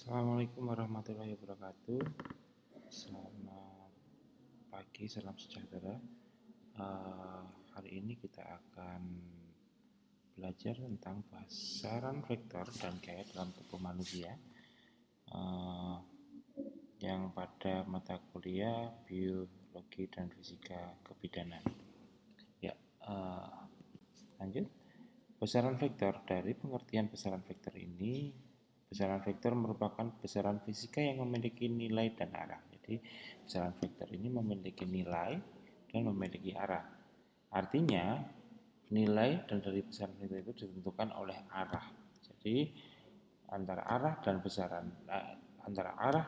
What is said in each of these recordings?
Assalamualaikum warahmatullahi wabarakatuh. Selamat pagi, salam sejahtera. Hari ini kita akan belajar tentang besaran vektor dan gaya dalam tubuh manusia yang pada mata kuliah biologi dan fisika kebidanan. Ya, lanjut. Besaran vektor. Dari pengertian besaran vektor ini, besaran vektor merupakan besaran fisika yang memiliki nilai dan arah. Jadi, besaran vektor ini memiliki nilai dan memiliki arah. Artinya, nilai dan dari besaran vektor itu ditentukan oleh arah. Jadi, antara arah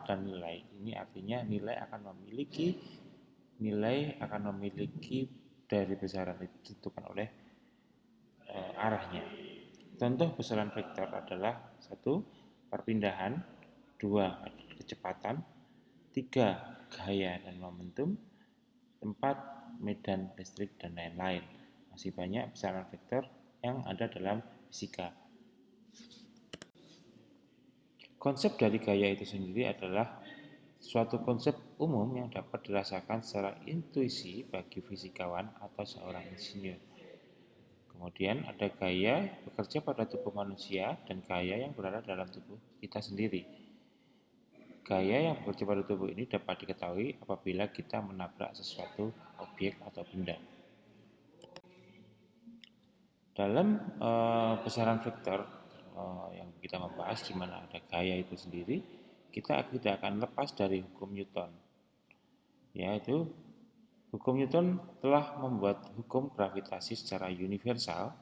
dan nilai ini artinya nilai akan memiliki dari besaran itu ditentukan oleh arahnya. Contoh besaran vektor adalah 1. Perpindahan, 2. Kecepatan, 3. Gaya dan momentum, 4. Medan listrik, dan lain-lain. Masih banyak besaran vektor yang ada dalam fisika. Konsep dari gaya itu sendiri adalah suatu konsep umum yang dapat dirasakan secara intuisi bagi fisikawan atau seorang insinyur. Kemudian ada gaya bekerja pada tubuh manusia dan gaya yang berada dalam tubuh kita sendiri. Gaya yang bekerja pada tubuh ini dapat diketahui apabila kita menabrak sesuatu objek atau benda. Dalam besaran vektor yang kita membahas di mana ada gaya itu sendiri, kita tidak akan lepas dari hukum Newton, yaitu hukum Newton telah membuat hukum gravitasi secara universal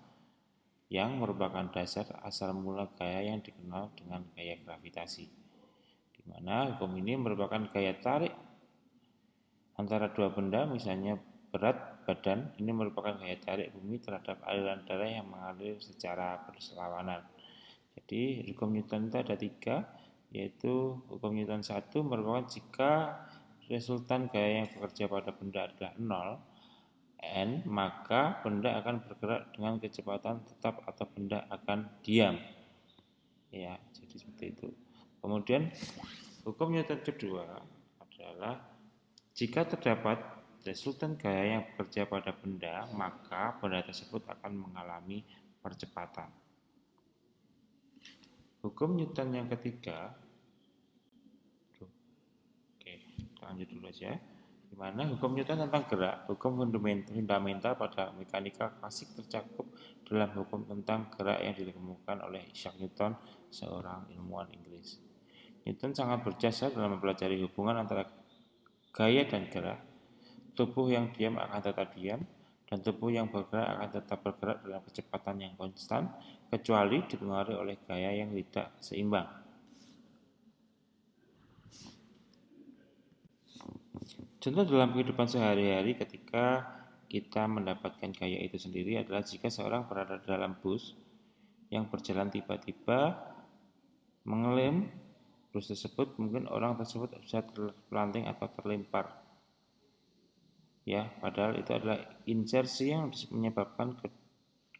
yang merupakan dasar asal mula gaya yang dikenal dengan gaya gravitasi, di mana hukum ini merupakan gaya tarik antara dua benda, misalnya berat badan. Ini merupakan gaya tarik bumi terhadap aliran darah yang mengalir secara berlawanan. Jadi hukum Newton itu ada 3, yaitu hukum Newton 1 merupakan jika resultan gaya yang bekerja pada benda adalah 0, n, maka benda akan bergerak dengan kecepatan tetap atau benda akan diam. Ya, jadi seperti itu. Kemudian hukum Newton kedua adalah jika terdapat resultan gaya yang bekerja pada benda, maka benda tersebut akan mengalami percepatan. Hukum Newton yang ketiga, lanjut dulu aja. Di mana hukum Newton tentang gerak, hukum fundamental pada mekanika klasik tercakup dalam hukum tentang gerak yang ditemukan oleh Isaac Newton, seorang ilmuwan Inggris. Newton sangat berjasa dalam mempelajari hubungan antara gaya dan gerak. Tubuh yang diam akan tetap diam, dan tubuh yang bergerak akan tetap bergerak dalam kecepatan yang konstan, kecuali dipengaruhi oleh gaya yang tidak seimbang. Contoh dalam kehidupan sehari-hari ketika kita mendapatkan gaya itu sendiri adalah jika seorang berada dalam bus yang berjalan tiba-tiba mengelem bus tersebut, mungkin orang tersebut bisa terpelanting atau terlempar. Ya, padahal itu adalah insersi yang menyebabkan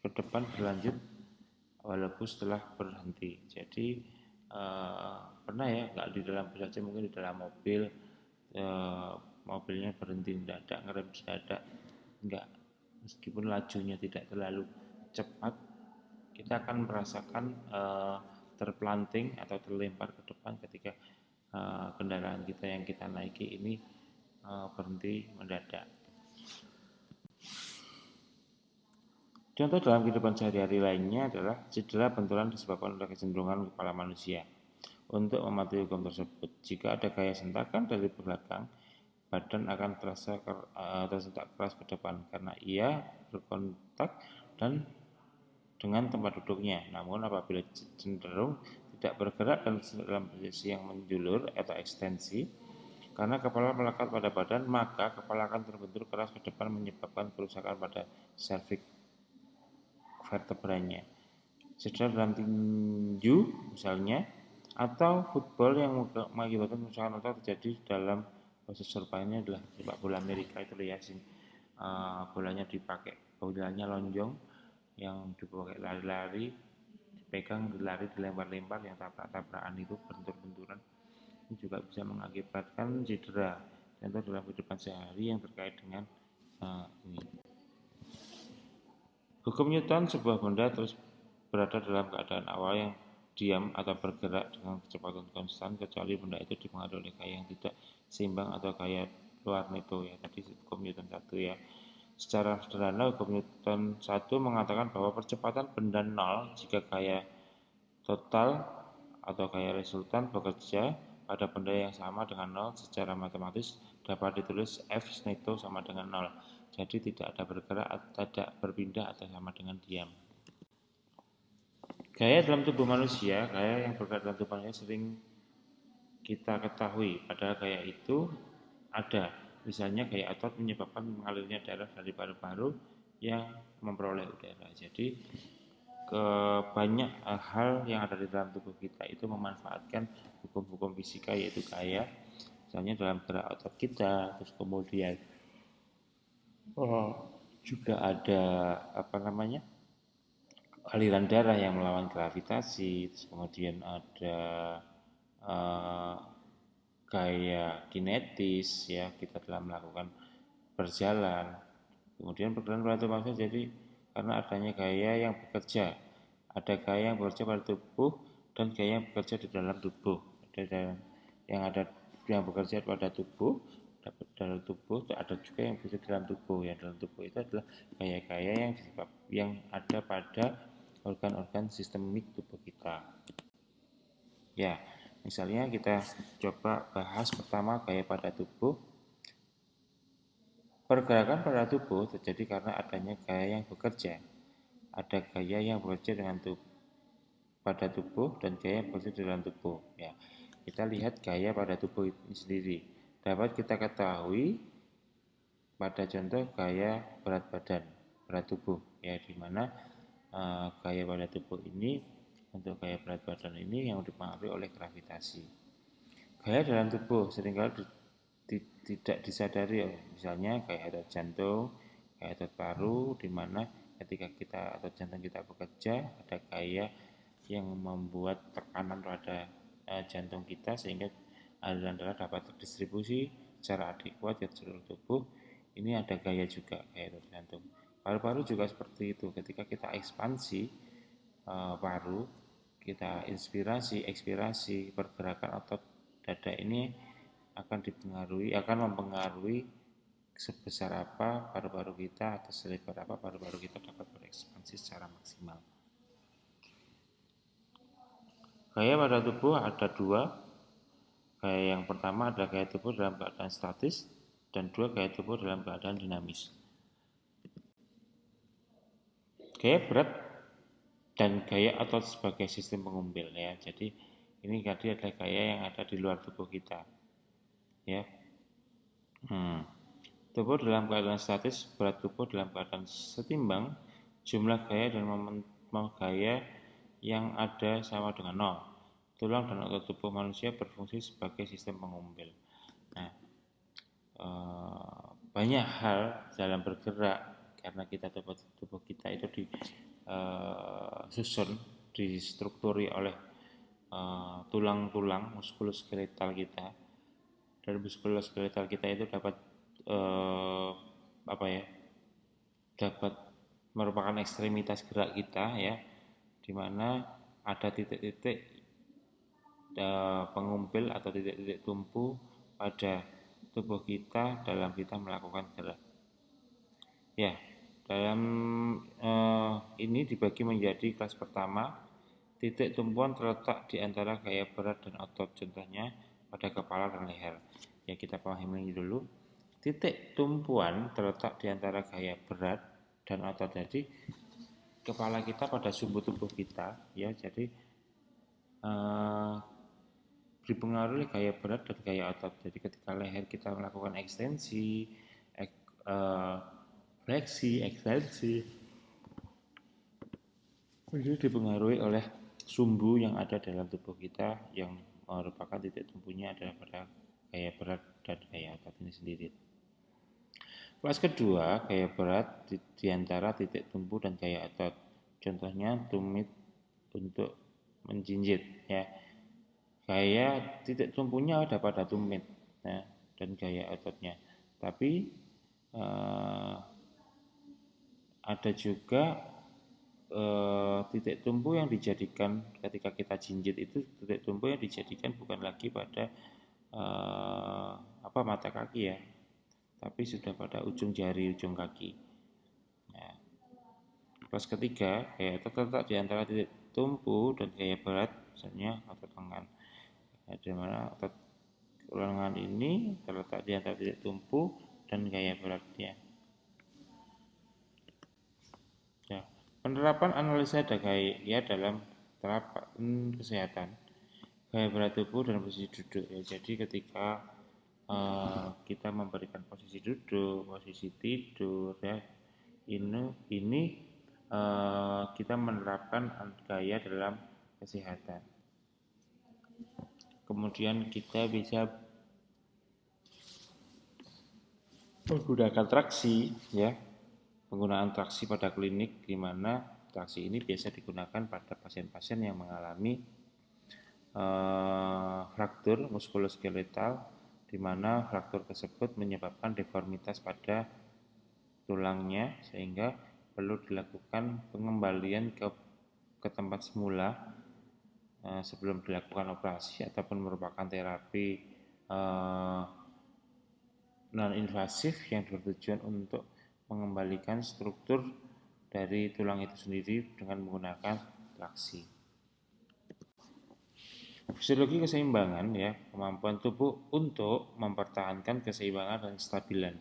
ke depan berlanjut walau bus telah berhenti. Jadi pernah ya, nggak di dalam bus saja, mungkin di dalam mobil, mobilnya berhenti mendadak, ngerem mendadak, enggak, meskipun lajunya tidak terlalu cepat, kita akan merasakan terpelanting atau terlempar ke depan ketika kendaraan kita yang kita naiki ini berhenti mendadak. Contoh dalam kehidupan sehari-hari lainnya adalah cedera benturan disebabkan oleh kecenderungan kepala manusia untuk mematuhi hukum tersebut. Jika ada gaya sentakan dari belakang, badan akan tersentak keras ke depan karena ia berkontak dan dengan tempat duduknya. Namun apabila cenderung tidak bergerak dalam posisi yang menjulur atau ekstensi, karena kepala melekat pada badan, maka kepala akan terbentur keras ke depan menyebabkan kerusakan pada serviks vertebranya. Cedera dalam tinju misalnya, atau football yang mengakibatkan kerusakan otot terjadi dalam proses serupa. Ini adalah sepak bola Amerika itu ya, bolanya dipakai, bolanya lonjong yang dipakai lari-lari, dipegang, dilari, dilempar-lempar, yang tabrak-tabrakan itu, bentur-benturan, ini juga bisa mengakibatkan cedera. Contoh dalam kehidupan sehari yang terkait dengan ini. Hukum Newton, sebuah benda terus berada dalam keadaan awal yang diam atau bergerak dengan kecepatan konstan kecuali benda itu dipengaruhi oleh gaya yang tidak seimbang atau gaya luar Newton, ya. Tadi hukum Newton 1, ya. Secara sederhana, hukum Newton 1 mengatakan bahwa percepatan benda nol jika gaya total atau gaya resultan bekerja pada benda yang sama dengan nol. Secara matematis dapat ditulis F Newton sama dengan nol. Jadi tidak ada bergerak, tidak berpindah, atau sama dengan diam. Gaya dalam tubuh manusia, gaya yang bergerak dalam tubuh manusia sering kita ketahui, padahal gaya itu ada. Misalnya gaya otot menyebabkan mengalirnya darah dari paru-paru yang memperoleh udara. Jadi banyak hal yang ada di dalam tubuh kita itu memanfaatkan hukum-hukum fisika, yaitu gaya. Misalnya dalam gerak otot kita, terus kemudian juga ada aliran darah yang melawan gravitasi, terus kemudian ada gaya kinetis, ya, kita dalam melakukan berjalan. Kemudian pergerakan pada tubuh manusia jadi karena adanya gaya yang bekerja. Ada gaya yang bekerja pada tubuh dan gaya yang bekerja di dalam tubuh. Ada yang bekerja pada tubuh, dalam tubuh, ada juga yang bekerja dalam tubuh. Yang dalam tubuh itu adalah gaya-gaya yang ada pada organ-organ sistemik tubuh kita. Ya, misalnya kita coba bahas pertama gaya pada tubuh. Pergerakan pada tubuh terjadi karena adanya gaya yang bekerja. Ada gaya yang bekerja pada tubuh dan gaya yang bekerja di dalam tubuh. Ya, kita lihat gaya pada tubuh ini sendiri. Dapat kita ketahui pada contoh gaya berat badan, berat tubuh, ya, di mana gaya pada tubuh ini, untuk gaya berat badan ini yang dipengaruhi oleh gravitasi. Gaya dalam tubuh seringkali tidak disadari, misalnya gaya otot jantung, gaya otot paru, di mana ketika otot jantung kita bekerja, ada gaya yang membuat tekanan pada jantung kita sehingga aliran darah dapat terdistribusi secara adekuat ke seluruh tubuh. Ini ada gaya juga, gaya otot jantung. Paru-paru juga seperti itu. Ketika kita ekspansi paru, kita inspirasi, ekspirasi, pergerakan otot dada ini akan mempengaruhi sebesar apa paru-paru kita atau selebar apa paru-paru kita dapat berekspansi secara maksimal. Gaya pada tubuh ada dua. Gaya yang pertama adalah gaya tubuh dalam keadaan statis, dan dua, gaya tubuh dalam keadaan dinamis. Gaya berat dan gaya otot sebagai sistem pengumbil, ya. Jadi ini tadi adalah gaya yang ada di luar tubuh kita, ya. Tubuh dalam keadaan statis, berat tubuh dalam keadaan setimbang, jumlah gaya dan momen gaya yang ada sama dengan nol. Tulang dan otot tubuh manusia berfungsi sebagai sistem pengumbil. Nah, banyak hal dalam bergerak karena tubuh kita itu disusun, distrukturi oleh tulang-tulang muskuloskeletal kita. Dan muskuloskeletal kita itu dapat dapat merupakan ekstremitas gerak kita, ya, di mana ada titik-titik pengumpil atau titik-titik tumpu pada tubuh kita dalam kita melakukan gerak. Ya, dalam ini dibagi menjadi kelas pertama. Titik tumpuan terletak di antara gaya berat dan otot, contohnya pada kepala dan leher. Ya, kita pahami dulu. Titik tumpuan terletak di antara gaya berat dan otot. Jadi kepala kita pada sumbu tubuh kita, ya, jadi dipengaruhi gaya berat dan gaya otot. Jadi ketika leher kita melakukan ekstensi, fleksi, ekstensi, ini dipengaruhi oleh sumbu yang ada dalam tubuh kita yang merupakan titik tumpunya adalah pada gaya berat dan gaya otot ini sendiri. Kelas kedua, gaya berat di antara titik tumpu dan gaya otot. Contohnya tumit untuk menjinjit ya. Gaya titik tumpunya ada pada tumit ya, dan gaya ototnya. Tapi ada juga titik tumpu yang dijadikan ketika kita jinjit itu, titik tumpu yang dijadikan bukan lagi pada mata kaki ya, tapi sudah pada ujung jari, ujung kaki. Nah, plus ketiga, gaya otot terletak di antara titik tumpu dan gaya berat, misalnya otot lengan. Nah, di mana otot lengan ini terletak di antara titik tumpu dan gaya beratnya. Ya, penerapan analisa gaya dalam terapan kesehatan, gaya berat tubuh dan posisi duduk ya. Jadi ketika kita memberikan posisi duduk, posisi tidur ya, ini kita menerapkan gaya dalam kesehatan. Kemudian kita bisa menggunakan traksi ya, penggunaan traksi pada klinik, di mana traksi ini biasa digunakan pada pasien-pasien yang mengalami fraktur muskuloskeletal, di mana fraktur tersebut menyebabkan deformitas pada tulangnya, sehingga perlu dilakukan pengembalian ke tempat semula sebelum dilakukan operasi, ataupun merupakan terapi non-invasif yang bertujuan untuk mengembalikan struktur dari tulang itu sendiri dengan menggunakan traksi. Fisiologi keseimbangan ya, kemampuan tubuh untuk mempertahankan keseimbangan dan kestabilan.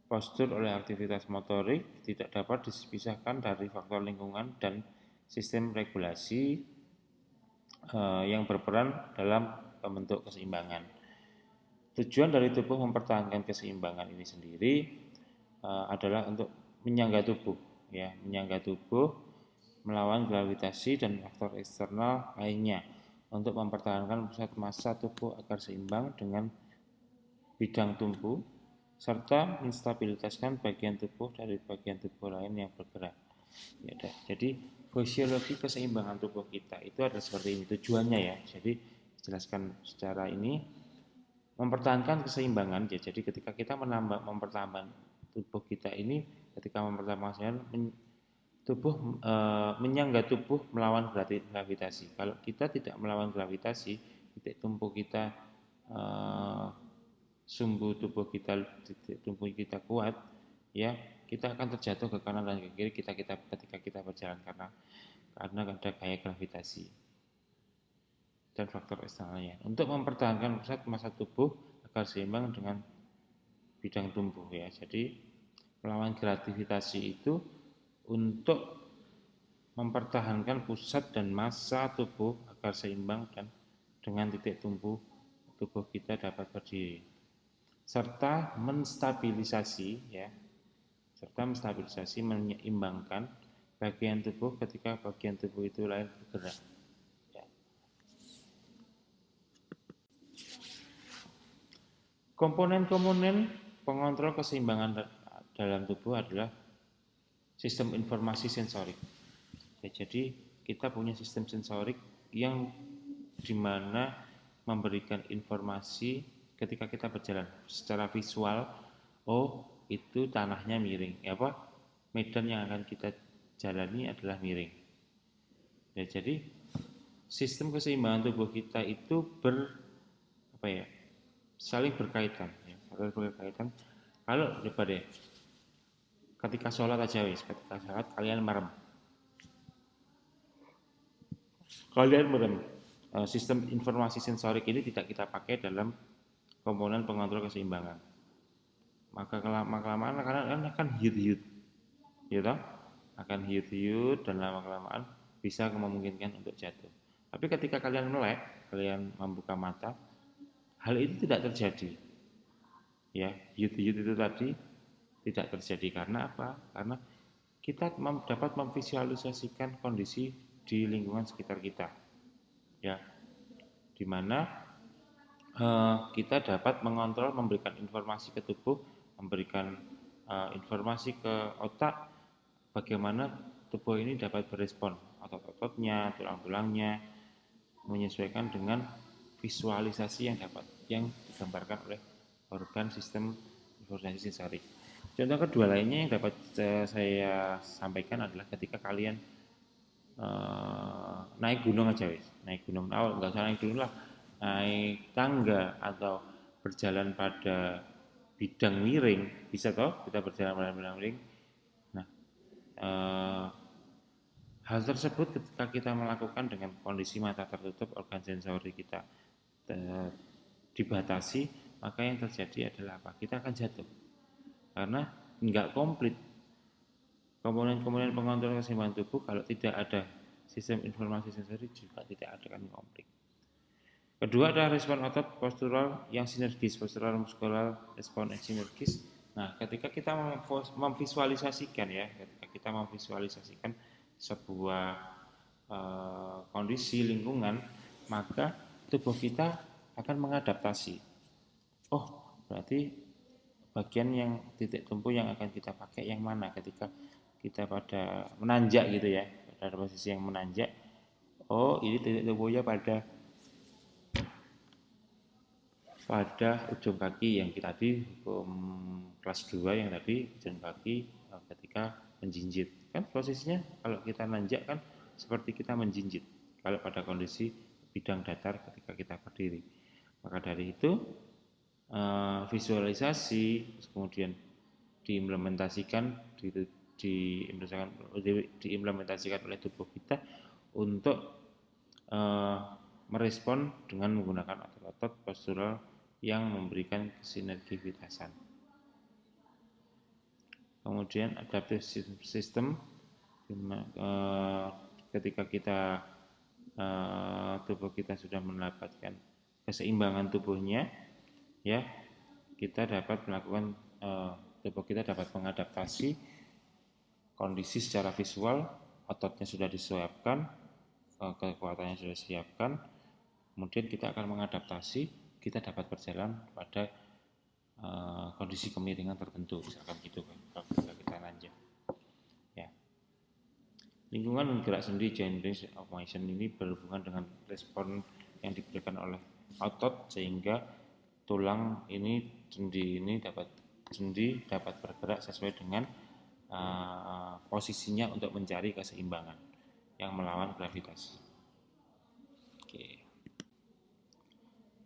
Postur oleh aktivitas motorik tidak dapat dipisahkan dari faktor lingkungan dan sistem regulasi yang berperan dalam membentuk keseimbangan. Tujuan dari tubuh mempertahankan keseimbangan ini sendiri adalah untuk menyangga tubuh, ya, menyangga tubuh melawan gravitasi dan faktor eksternal lainnya untuk mempertahankan pusat massa tubuh agar seimbang dengan bidang tubuh serta menstabilitaskan bagian tubuh dari bagian tubuh lain yang bergerak. Ya, jadi fisiologi keseimbangan tubuh kita itu ada seperti ini tujuannya ya. Jadi jelaskan secara ini. Mempertahankan keseimbangan ya, jadi ketika kita mempertahankan tubuh kita ini, ketika mempertahankan tubuh menyangga tubuh melawan gravitasi. Kalau kita tidak melawan gravitasi, titik tumpu kita sumbu tubuh kita, titik tumpu kita kuat ya, kita akan terjatuh ke kanan dan ke kiri ketika kita berjalan karena ada gaya gravitasi dan faktor eksternalnya. Untuk mempertahankan pusat massa tubuh agar seimbang dengan bidang tubuh ya. Jadi melawan gravitasi itu untuk mempertahankan pusat dan massa tubuh agar seimbang dan dengan titik tumpu tubuh kita dapat berdiri. Serta menstabilisasi ya. Serta menstabilisasi menyeimbangkan bagian tubuh ketika bagian tubuh itu lain bergerak. Komponen-komponen pengontrol keseimbangan dalam tubuh adalah sistem informasi sensorik. Ya, jadi kita punya sistem sensorik yang dimana memberikan informasi ketika kita berjalan secara visual. Oh, itu tanahnya miring. Medan yang akan kita jalani adalah miring. Ya, jadi sistem keseimbangan tubuh kita itu saling berkaitan ya, kalau coba deh ketika sholat aja ketika sholat kalian merem sistem informasi sensorik ini tidak kita pakai dalam komponen pengontrol keseimbangan, maka lama-kelamaan akan hiut-hiut ya toh, akan hiut-hiut dan lama-kelamaan bisa memungkinkan untuk jatuh. Tapi ketika kalian melek, kalian membuka mata, hal itu tidak terjadi. Ya, hiut-hiut itu tadi tidak terjadi karena apa? Karena kita dapat memvisualisasikan kondisi di lingkungan sekitar kita. Ya, di mana kita dapat mengontrol, memberikan informasi ke tubuh, memberikan informasi ke otak bagaimana tubuh ini dapat berespon otot-ototnya, tulang-tulangnya, menyesuaikan dengan visualisasi yang digambarkan oleh organ sistem informasi sensorik. Contoh kedua lainnya yang dapat saya sampaikan adalah ketika kalian naik gunung aja wis, naik gunung, nggak usah naik gunung lah, naik tangga atau berjalan pada bidang miring, bisa toh kita berjalan pada bidang miring. Nah, hal tersebut ketika kita melakukan dengan kondisi mata tertutup, organ sensori kita dibatasi, maka yang terjadi adalah apa? Kita akan jatuh karena nggak komplit komponen-komponen pengontrol keseimbangan tubuh. Kalau tidak ada sistem informasi sensori juga tidak akan komplit. Kedua adalah respon otot postural yang sinergis, postural muskular respon sinergis. Nah, ketika kita memvisualisasikan ketika kita memvisualisasikan sebuah kondisi lingkungan, maka tubuh kita akan mengadaptasi. Oh, berarti bagian yang titik tumpu yang akan kita pakai yang mana ketika kita pada menanjak gitu ya, pada posisi yang menanjak. Oh, ini titik tumpunya pada ujung kaki yang kita tadi hukum kelas 2 yang tadi ujung kaki ketika menjinjit. Kan posisinya kalau kita nanjak kan seperti kita menjinjit kalau pada kondisi bidang datar ketika kita berdiri. Maka dari itu visualisasi kemudian diimplementasikan oleh tubuh kita untuk merespon dengan menggunakan otot-otot postural yang memberikan sinergivitasan. Kemudian adaptive system, ketika kita tubuh kita sudah mendapatkan keseimbangan tubuhnya, ya kita dapat melakukan tubuh kita dapat mengadaptasi kondisi secara visual, ototnya sudah disiapkan, kekuatannya sudah disiapkan, kemudian kita akan mengadaptasi, kita dapat berjalan pada kondisi kemiringan tertentu, misalkan gitu kan, kalau kita nanjak. Ya. Lingkungan dan gerak sendi joint range of motion ini berhubungan dengan respon yang diberikan oleh otot sehingga tulang ini, sendi dapat bergerak sesuai dengan posisinya untuk mencari keseimbangan yang melawan gravitasi. Oke.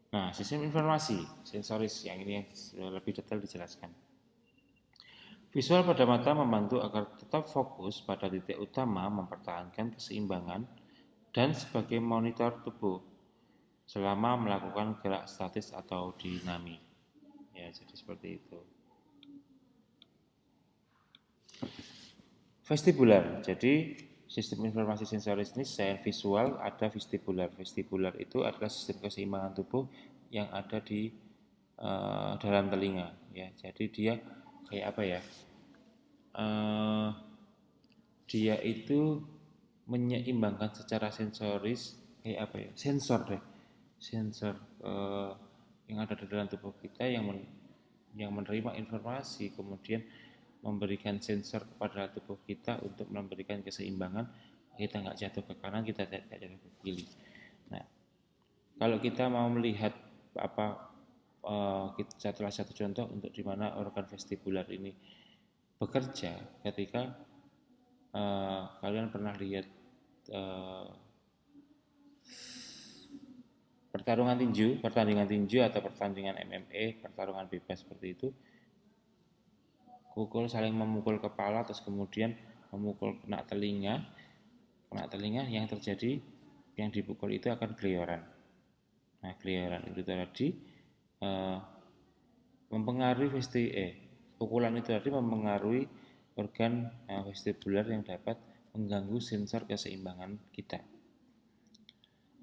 Nah, sistem informasi sensoris yang ini yang lebih detail dijelaskan. Visual pada mata membantu agar tetap fokus pada titik utama, mempertahankan keseimbangan dan sebagai monitor tubuh selama melakukan gerak statis atau dinamik. Ya, jadi seperti itu. Vestibular. Jadi sistem informasi sensoris ini selain visual ada vestibular. Vestibular itu adalah sistem keseimbangan tubuh yang ada di dalam telinga. Ya, jadi dia kayak apa ya? Dia itu menyeimbangkan secara sensoris kayak apa ya? Sensor yang ada di dalam tubuh kita yang menerima informasi kemudian memberikan sensor kepada tubuh kita untuk memberikan keseimbangan, kita nggak jatuh ke kanan, kita tidak jatuh ke kiri. Nah, kalau kita mau melihat salah satu contoh untuk di mana organ vestibular ini bekerja, ketika kalian pernah lihat pertandingan tinju atau pertandingan MMA, pertarungan bebas seperti itu, saling memukul kepala terus kemudian memukul kena telinga, yang terjadi yang dipukul itu akan glioran. Nah, glioran itu tadi mempengaruhi pukulan itu tadi mempengaruhi organ vestibular yang dapat mengganggu sensor keseimbangan kita.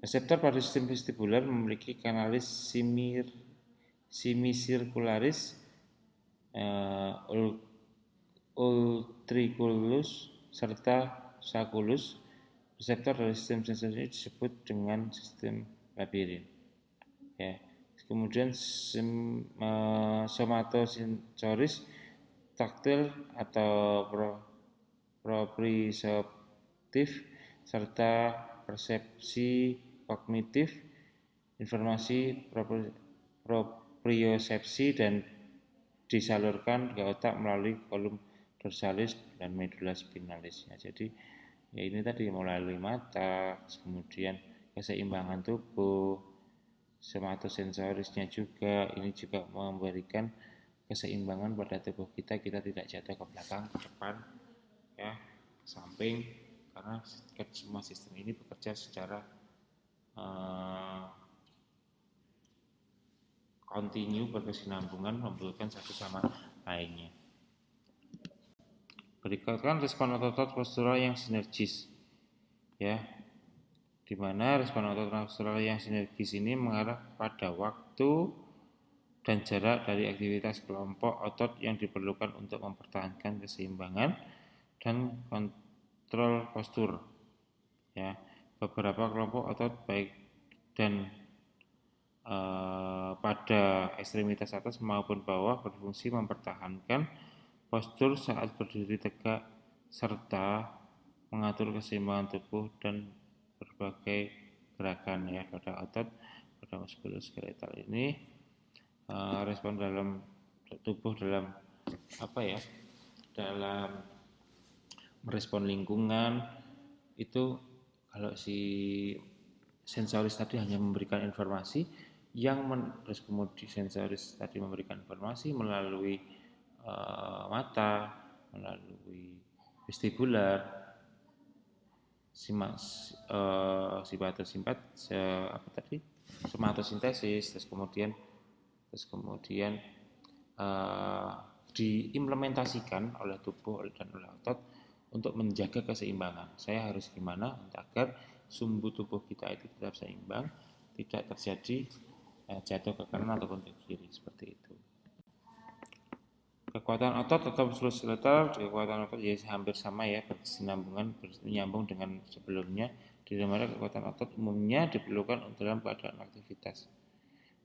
Reseptor pada sistem vestibular memiliki kanalis semicircularis, ultriculus serta sacculus. Reseptor dari sistem sensori ini disebut dengan sistem labirin. Ya. Kemudian somatosensoris, taktil atau proprioseptif, serta persepsi kognitif, informasi propriosepsi dan disalurkan ke otak melalui kolum dorsalis dan medula spinalis. Ya, jadi ya ini tadi melalui mata, kemudian keseimbangan tubuh, somatosensorisnya juga, ini juga memberikan keseimbangan pada tubuh kita tidak jatuh ke belakang, ke depan, ya, ke samping, karena semua sistem ini bekerja secara kontinu berkesinambungan membutuhkan satu sama lainnya. Berikutkan respon otot postural yang sinergis, ya, di mana respon otot postural yang sinergis ini mengarah pada waktu dan jarak dari aktivitas kelompok otot yang diperlukan untuk mempertahankan keseimbangan dan kontrol postur. Ya, beberapa kelompok otot baik dan pada ekstremitas atas maupun bawah berfungsi mempertahankan postur saat berdiri tegak serta mengatur keseimbangan tubuh dan berbagai gerakan, ya, pada otot pada muskuloskeletal ini respon dalam tubuh dalam dalam merespon lingkungan itu, kalau si sensoris tadi hanya memberikan informasi terus kemudian sensoris tadi memberikan informasi melalui mata, melalui vestibular, somatosintesis, terus kemudian diimplementasikan oleh tubuh dan oleh otot untuk menjaga keseimbangan. Saya harus gimana agar sumbu tubuh kita itu tetap seimbang, tidak terjadi jatuh ke kanan ataupun ke kiri, seperti itu. Kekuatan otot atau muskuloskeletal, kekuatan otot ya hampir sama, ya, berkesinambungan, menyambung dengan sebelumnya, di mana kekuatan otot umumnya diperlukan dalam keadaan aktivitas.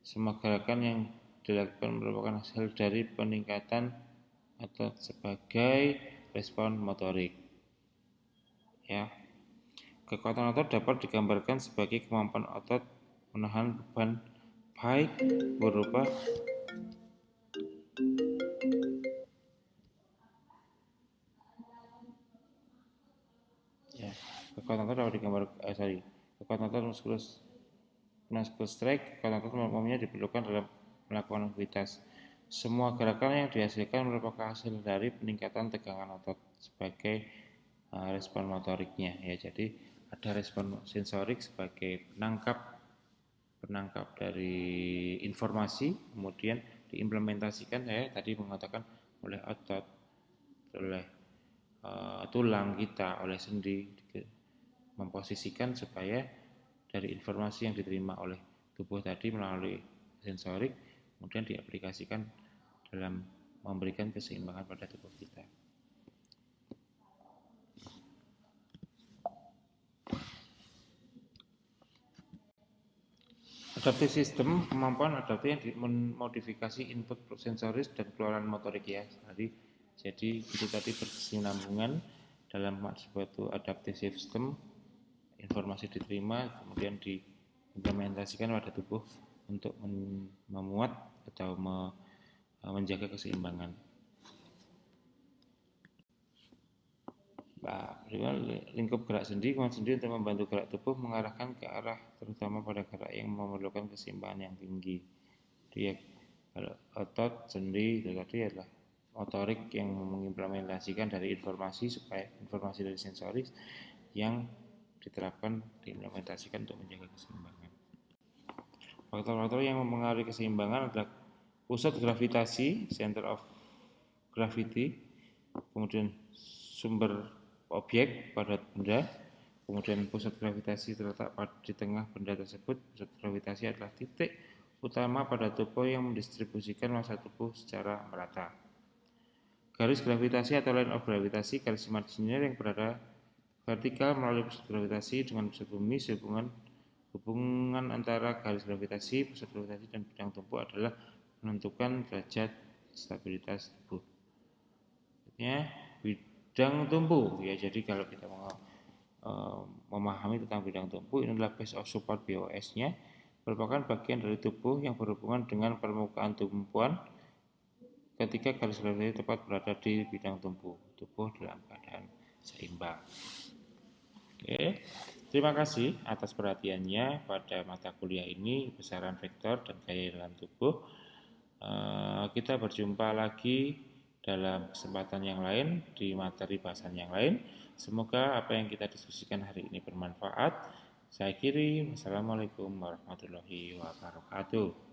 Semua gerakan yang dilakukan merupakan hasil dari peningkatan otot sebagai respon motorik. Ya, kekuatan otot dapat digambarkan sebagai kemampuan otot menahan beban baik berupa kekuatan otot dapat digambarkan kekuatan otot muscle strength. Kekuatan otot umumnya diperlukan dalam melakukan aktivitas. Semua gerakan yang dihasilkan merupakan hasil dari peningkatan tegangan otot sebagai respon motoriknya, ya. Jadi ada respon sensorik sebagai penangkap dari informasi, kemudian diimplementasikan, saya tadi mengatakan, oleh otot, oleh tulang kita, oleh sendi, memposisikan supaya dari informasi yang diterima oleh tubuh tadi melalui sensorik kemudian diaplikasikan dalam memberikan keseimbangan pada tubuh kita. Adaptive system, kemampuan adaptif yang dimodifikasi input sensoris dan keluaran motorik, ya. Jadi itu tadi berkesinambungan dalam suatu adaptive system, informasi diterima kemudian diimplementasikan pada tubuh untuk memuat atau menjaga keseimbangan. Lingkup gerak sendi untuk membantu gerak tubuh mengarahkan ke arah terutama pada gerak yang memerlukan keseimbangan yang tinggi. Dia kalau otot sendi itu tadi adalah motorik yang mengimplementasikan dari informasi supaya informasi dari sensoris yang diterapkan diimplementasikan untuk menjaga keseimbangan. Faktor-faktor yang mempengaruhi keseimbangan adalah pusat gravitasi, center of gravity, kemudian sumber objek pada benda, kemudian pusat gravitasi terletak di tengah benda tersebut. Pusat gravitasi adalah titik utama pada tubuh yang mendistribusikan massa tubuh secara merata. Garis gravitasi atau line of gravitasi, garis imajiner yang berada vertikal melalui pusat gravitasi dengan pusat bumi. Hubungan antara garis gravitasi, pusat gravitasi, dan bidang tubuh adalah menentukan derajat stabilitas tubuh. Bidang tumbuh, ya. Jadi kalau kita mau memahami tentang bidang tubuh. Ini adalah base of support BOS-nya, merupakan bagian dari tubuh yang berhubungan dengan permukaan tumpuan ketika garis gravitasi tepat berada di bidang tubuh dalam keadaan seimbang. Oke, terima kasih atas perhatiannya pada mata kuliah ini, besaran vektor dan gaya dalam tubuh. Kita berjumpa lagi dalam kesempatan yang lain di materi bahasan yang lain. Semoga apa yang kita diskusikan hari ini bermanfaat. Saya akhiri. Wassalamualaikum warahmatullahi wabarakatuh.